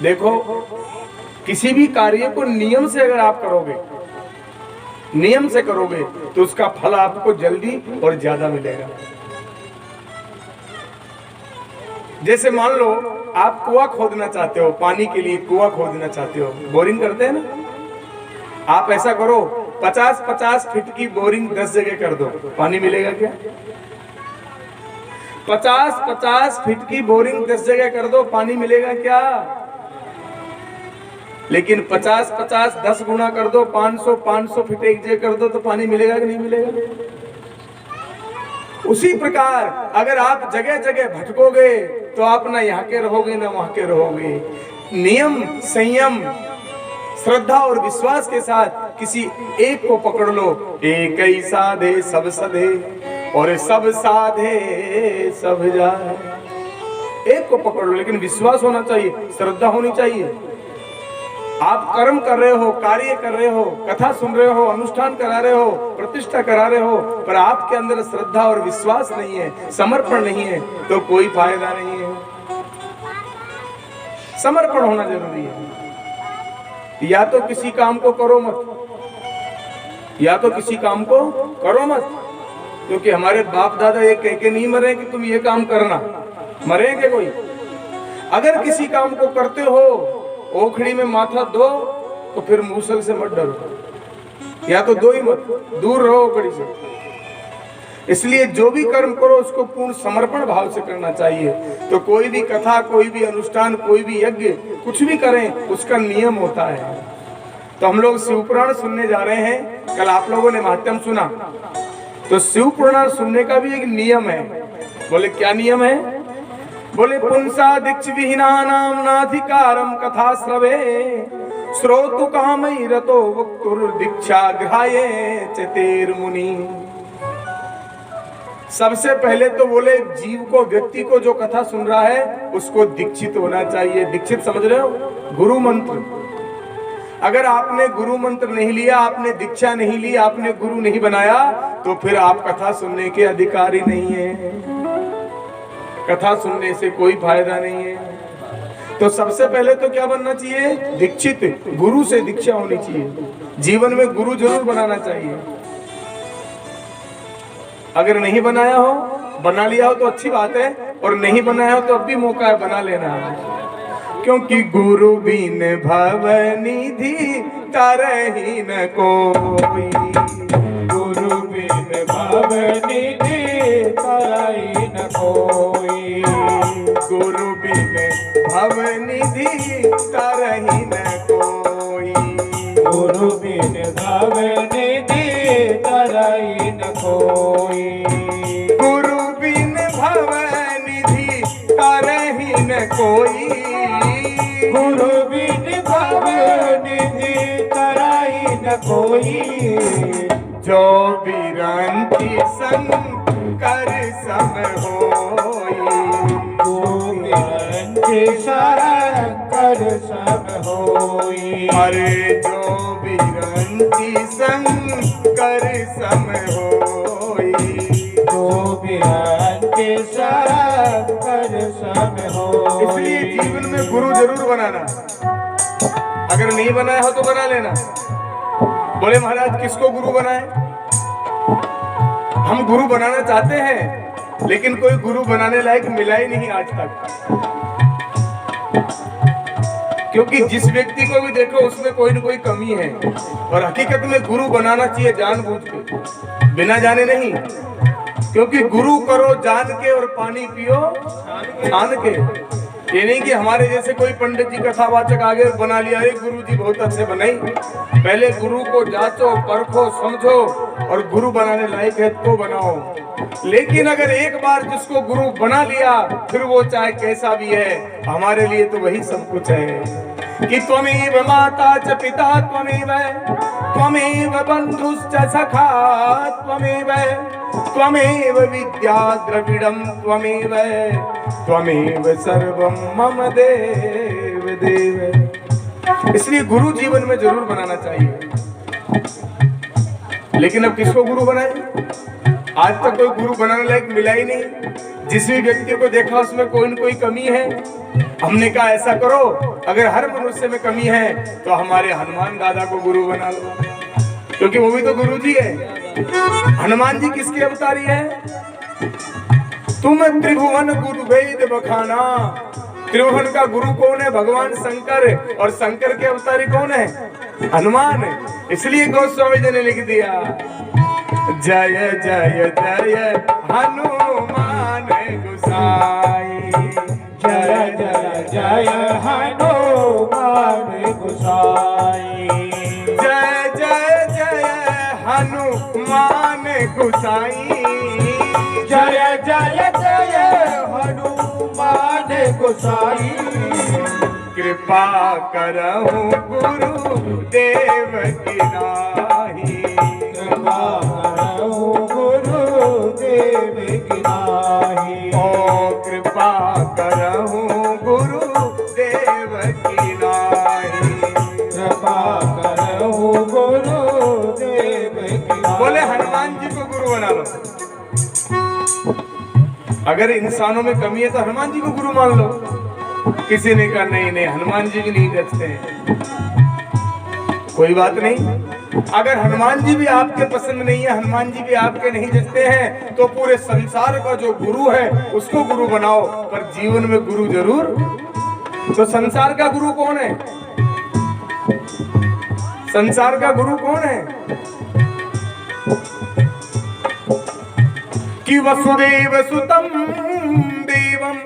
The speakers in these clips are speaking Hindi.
देखो, किसी भी कार्य को नियम से अगर आप करोगे, नियम से करोगे, तो उसका फल आपको जल्दी और ज्यादा मिलेगा। जैसे मान लो आप कुआं खोदना चाहते हो, पानी के लिए कुआं खोदना चाहते हो, बोरिंग करते हैं ना। आप ऐसा करो, 50-50 फीट की बोरिंग 10 जगह कर दो, पानी मिलेगा क्या? 50-50 फीट की बोरिंग 10 जगह कर दो, पानी मिलेगा क्या? लेकिन 50-50 10 गुना कर दो, 500 फीट एक जगह कर दो, तो पानी मिलेगा कि नहीं मिलेगा? उसी प्रकार अगर आप जगह जगह भटकोगे तो आप ना यहाँ के रहोगे ना वहां के रहोगे। नियम, संयम, श्रद्धा और विश्वास के साथ किसी एक को पकड़ लो। एक ही साधे सब सधे और सब साधे सब जाए। एक को पकड़ लो, लेकिन विश्वास होना चाहिए, श्रद्धा होनी चाहिए। आप कर्म कर रहे हो, कार्य कर रहे हो, कथा सुन रहे हो, अनुष्ठान करा रहे हो, प्रतिष्ठा करा रहे हो, पर आपके अंदर श्रद्धा और विश्वास नहीं है, समर्पण नहीं है, तो कोई फायदा नहीं है। समर्पण होना जरूरी है। या तो किसी काम को करो मत, या तो किसी काम को करो मत, क्योंकि हमारे बाप दादा ये कह के नहीं मरे कि तुम ये काम करना, मरेंगे कोई? अगर किसी काम को करते हो, ओखड़ी में माथा दो, तो फिर मूसल से मत डरो, या तो दो ही मत, दूर रहो ओखड़ी से। इसलिए जो भी कर्म करो उसको पूर्ण समर्पण भाव से करना चाहिए। तो कोई भी कथा, कोई भी अनुष्ठान, कोई भी यज्ञ, कुछ भी करें, उसका नियम होता है। तो हम लोग शिव पुराण सुनने जा रहे हैं। कल आप लोगों ने महात्म्य सुना, तो शिव पुराण सुनने का भी एक नियम है। बोले क्या नियम है? बोले पुंसा दीक्ष विहीनानां नाधिकारं कथा श्रवे श्रोतु कामई रतो वक्तुर दीक्षा ग्रहाये चतेर मुनि। सबसे पहले तो बोले जीव को, व्यक्ति को जो कथा सुन रहा है उसको दीक्षित होना चाहिए। दीक्षित समझ रहे हो? गुरु मंत्र। अगर आपने गुरु मंत्र नहीं लिया, आपने दीक्षा नहीं ली, आपने गुरु नहीं बनाया, तो फिर आप कथा सुनने के अधिकारी नहीं है। कथा सुनने से कोई फायदा नहीं है। तो सबसे पहले तो क्या बनना चाहिए? दीक्षित। गुरु से दीक्षा होनी चाहिए। जीवन में गुरु जरूर बनाना चाहिए। अगर नहीं बनाया हो, बना लिया हो तो अच्छी बात है, और नहीं बनाया हो तो अब भी मौका है, बना लेना। क्योंकि गुरु बिन भव निधि तरहि न कोई, गुरु बिन भव निधि तरहि न कोई, गुरु बिन भव निधि तरहि न कोई, गुरु बिन भव निधि तरहि न कोई, गुरु बिन भव निधि तरहि न कोई, गुरु बिन भव निधि तरहि न कोई। जो बिरंती शंकर सम होई, जो बिरंती शंकर सम होई। अरे जो बिरंती शंकर सम होई, जो बिरंती शंकर सम होई। इसलिए जीवन में गुरु जरूर बनाना। अगर नहीं बनाया हो तो बना लेना। बोले महाराज किसको गुरु बनाए? हम गुरु बनाना चाहते हैं, लेकिन कोई गुरु बनाने लायक मिला ही नहीं आज तक। क्योंकि जिस व्यक्ति को भी देखो उसमें कोई न कोई कमी है। और हकीकत में गुरु बनाना चाहिए जानबूझ के, बिना जाने नहीं। क्योंकि गुरु करो जान के और पानी पियो छान के। ये नहीं कि हमारे जैसे कोई पंडित जी कथावाचक आगे बना लिया, अरे गुरु जी बहुत अच्छे बनाई। पहले गुरु को जांचो, परखो, समझो, और गुरु बनाने लायक है तो बनाओ। लेकिन अगर एक बार जिसको गुरु बना लिया, फिर वो चाहे कैसा भी है, हमारे लिए तो वही सब कुछ है। कि त्वमेव माता च पिता त्वमेव, त्वमेव बंधुश्च सखा त्वमेव, त्वमेव विद्या द्रविड़ं त्वमेव, त्वमेव सर्वं मम देव देव। इसलिए गुरु जीवन में जरूर बनाना चाहिए। लेकिन अब किसको गुरु बनाए? आज तक कोई गुरु बनाने लायक मिला ही नहीं। जिस भी व्यक्ति को देखा उसमें कोई न कोई कमी है। हमने कहा ऐसा करो, अगर हर मनुष्य में कमी है तो हमारे हनुमान दादा को गुरु बना लो, क्योंकि वो भी तो गुरु जी है। हनुमान जी किसके अवतारी है? तुम त्रिभुवन गुरु वेद बखाना। त्रिभुवन का गुरु कौन है? भगवान शंकर। और शंकर के अवतारी कौन है? हनुमान। इसलिए गोस्वामी जी ने लिख दिया, जय जय जय हनुमान गोसाई, जय जय जय हनुमान गोसाई, जय जय जय हनुमान गोसाई, जय जय जय हनुमान गोसाई। कृपा करहु गुरु देव की नाहि, कृपा करहु गुरु देव की नाहि, ओ कृपा करहु गुरु देव की नाहि, कृपा करहु गुरु देव की नाहि। बोले हनुमान जी को गुरु बना लो। अगर इंसानों में कमी है तो हनुमान जी को गुरु मान लो। किसी ने कहा नहीं नहीं, हनुमान जी भी नहीं जचते हैं। कोई बात नहीं, अगर हनुमान जी भी आपके पसंद नहीं है, हनुमान जी भी आपके नहीं जचते हैं, तो पूरे संसार का जो गुरु है उसको गुरु बनाओ, पर जीवन में गुरु जरूर। तो संसार का गुरु कौन है? संसार का गुरु कौन है? कि वसुदेव सुतम देवम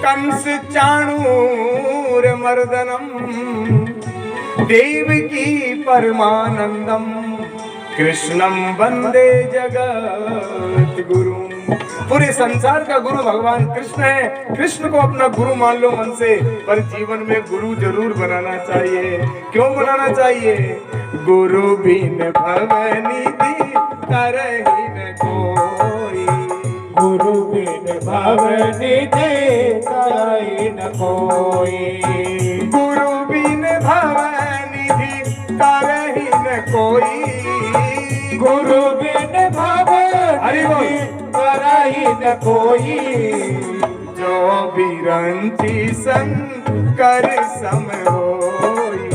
कंस चाणूर मर्दनम देवकी परमानंदम कृष्णम वंदे जगत गुरु। पूरे संसार का गुरु भगवान कृष्ण है। कृष्ण को अपना गुरु मान लो मन से, पर जीवन में गुरु जरूर बनाना चाहिए। क्यों बनाना चाहिए? गुरु बिन भवनिधि करहि न कोई, गुरु बिन भवनिधि करहि न कोई, गुरु बिन भवनिधि करहि न कोई, गुरु बिन भवनिधि करहि न कोई। जो बिरंची शंकर सम होई,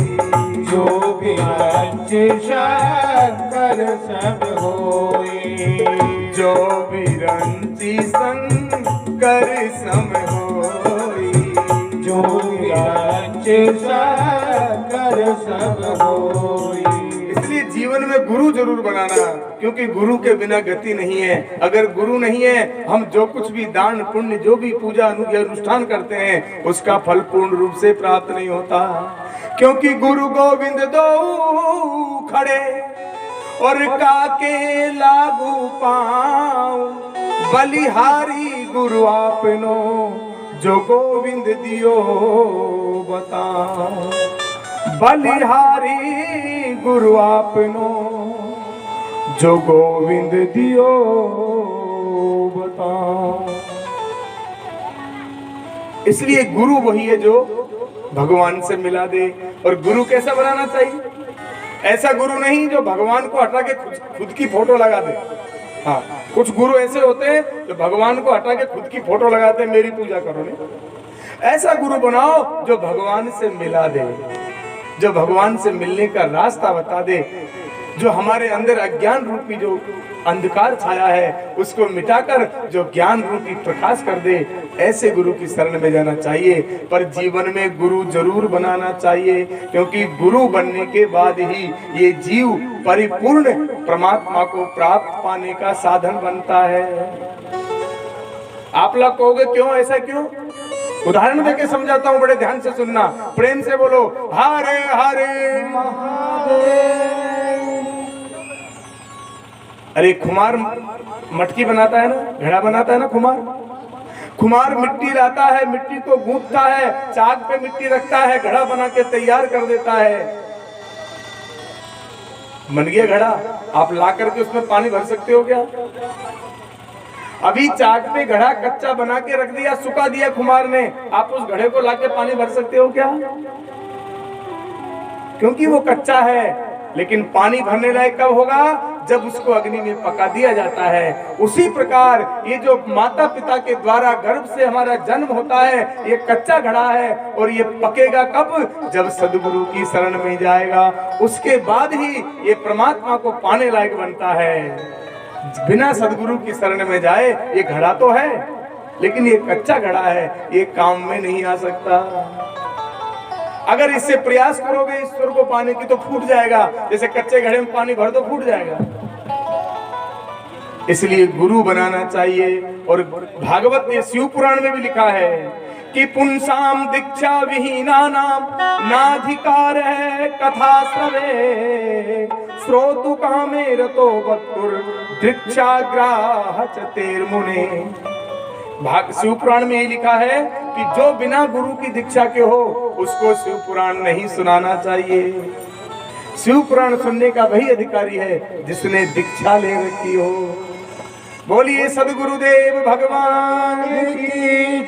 जो बिरंची शंकर सम होई, जो बिरंची शंकर सम होई, जो बिरंची शंकर सम होई। इसलिए जीवन में गुरु जरूर बनाना, क्योंकि गुरु के बिना गति नहीं है। अगर गुरु नहीं है, हम जो कुछ भी दान पुण्य, जो भी पूजा अनुष्ठान करते हैं, उसका फल पूर्ण रूप से प्राप्त नहीं होता। क्योंकि गुरु गोविंद दो खड़े और काके लागू पाऊं, बलिहारी गुरु आपनो जो गोविंद दियो बताओ, बलिहारी गुरु आपनो जो गोविंद दियो बताओ। इसलिए गुरु वही है जो भगवान से मिला दे। और गुरु कैसा बनाना चाहिए? ऐसा गुरु नहीं जो भगवान को हटा के खुद की फोटो लगा दे। हाँ, कुछ गुरु ऐसे होते हैं जो भगवान को हटा के खुद की फोटो लगाते हैं, मेरी पूजा करो। नहीं, ऐसा गुरु बनाओ जो भगवान से मिला दे, जो भगवान से मिलने का रास्ता बता दे, जो हमारे अंदर अज्ञान रूपी जो अंधकार छाया है उसको मिटाकर जो ज्ञान रूपी प्रकाश कर दे। ऐसे गुरु की शरण में जाना चाहिए। पर जीवन में गुरु जरूर बनाना चाहिए, क्योंकि गुरु बनने के बाद ही ये जीव परिपूर्ण परमात्मा को प्राप्त पाने का साधन बनता है। आप लोग कहोगे क्यों, ऐसा क्यों? उदाहरण देके समझाता हूँ, बड़े ध्यान से सुनना, प्रेम से बोलो हरे हरे महादेव। अरे खुमार मटकी बनाता है ना, घड़ा बनाता है ना खुमार मिट्टी लाता है, मिट्टी को गूंथता है, चाक पे मिट्टी रखता है, घड़ा बना के तैयार कर देता है। बन गया घड़ा, आप ला करके उसमें पानी भर सकते हो क्या? अभी चाक पे घड़ा कच्चा बना के रख दिया, सुखा दिया खुमार ने, आप उस घड़े को लाके पानी भर सकते हो क्या? क्योंकि वो कच्चा है। लेकिन पानी भरने लायक कब होगा? जब उसको अग्नि में पका दिया जाता है। उसी प्रकार ये जो माता पिता के द्वारा गर्भ से हमारा जन्म होता है, ये कच्चा घड़ा है और ये पकेगा कब? जब सद्गुरु की शरण में जाएगा, उसके बाद ही ये परमात्मा को पाने लायक बनता है। बिना सद्गुरु की शरण में जाए ये घड़ा तो है, लेकिन ये कच्चा घड़ा है, ये काम में नहीं आ सकता। अगर इससे प्रयास करोगे ईश्वर को पाने की तो फूट जाएगा, जैसे कच्चे घड़े में पानी भर दो फूट जाएगा। इसलिए गुरु बनाना चाहिए। और भागवत ने शिव पुराण में भी लिखा है कि पुंसाम दीक्षा विहीना नाम नाधिकार है कथा श्रवे श्रोतु कामे रतो भक्तुर दीक्षाग्राह चतेर मुने। शिव पुराण में ये लिखा है कि जो बिना गुरु की दीक्षा के हो उसको शिव पुराण नहीं सुनाना चाहिए। शिव पुराण सुनने का वही अधिकारी है जिसने दीक्षा ले रखी हो। बोलिए सद्गुरुदेव भगवान की